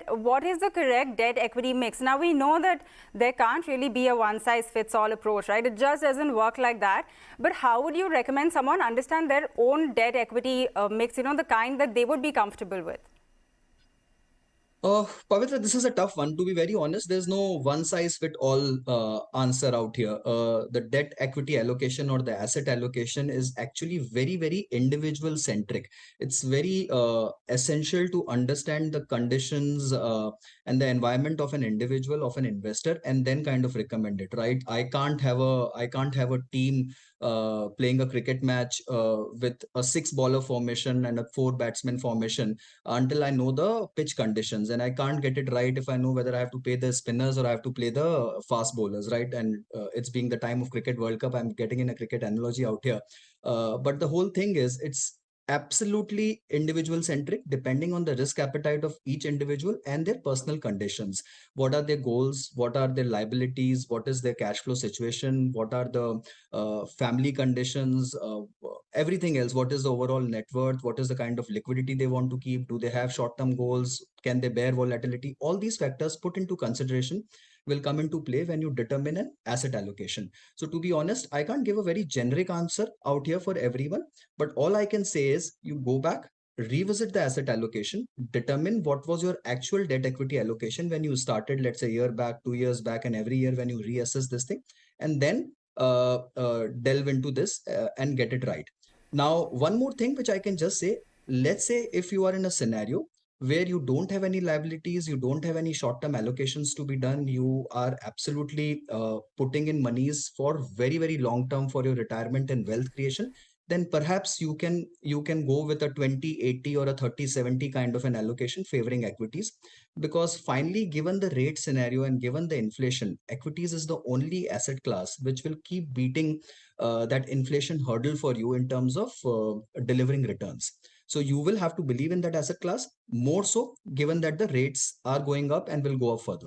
What is the correct debt equity mix? Now, we know that there can't really be a one size fits all approach, right? It just doesn't work like that. But how would you recommend someone understand their own debt equity mix, the kind that they would be comfortable with? Pavitra, this is a tough one. To be very honest, there's no one size fit all answer out here. The debt equity allocation or the asset allocation is actually very, very individual centric. It's very essential to understand the conditions and the environment of an individual, of an investor, and then kind of recommend it, right? I can't have a team playing a cricket match with a six bowler formation and a four batsman formation until I know the pitch conditions. And I can't get it right if I know whether I have to play the spinners or I have to play the fast bowlers, right? And it's being the time of Cricket World Cup, I'm getting in a cricket analogy out here. But the whole thing is, it's absolutely individual centric depending on the risk appetite of each individual and their personal conditions. What are their goals? What are their liabilities? What is their cash flow situation? What are the family conditions? Everything else. What is the overall net worth? What is the kind of liquidity they want to keep? Do they have short term goals? Can they bear volatility? All these factors put into consideration will come into play when you determine an asset allocation. So to be honest, I can't give a very generic answer out here for everyone, but all I can say is you go back, revisit the asset allocation, determine what was your actual debt equity allocation when you started, let's say a year back, 2 years back, and every year when you reassess this thing, and then delve into this and get it right. Now, one more thing which I can just say, let's say if you are in a scenario where you don't have any liabilities, you don't have any short-term allocations to be done, you are absolutely putting in monies for very, very long term for your retirement and wealth creation, then perhaps you can go with a 20-80 or a 30-70 kind of an allocation favoring equities, because finally, given the rate scenario and given the inflation, equities is the only asset class which will keep beating that inflation hurdle for you in terms of delivering returns. So you will have to believe in that asset class more so, given that the rates are going up and will go up further.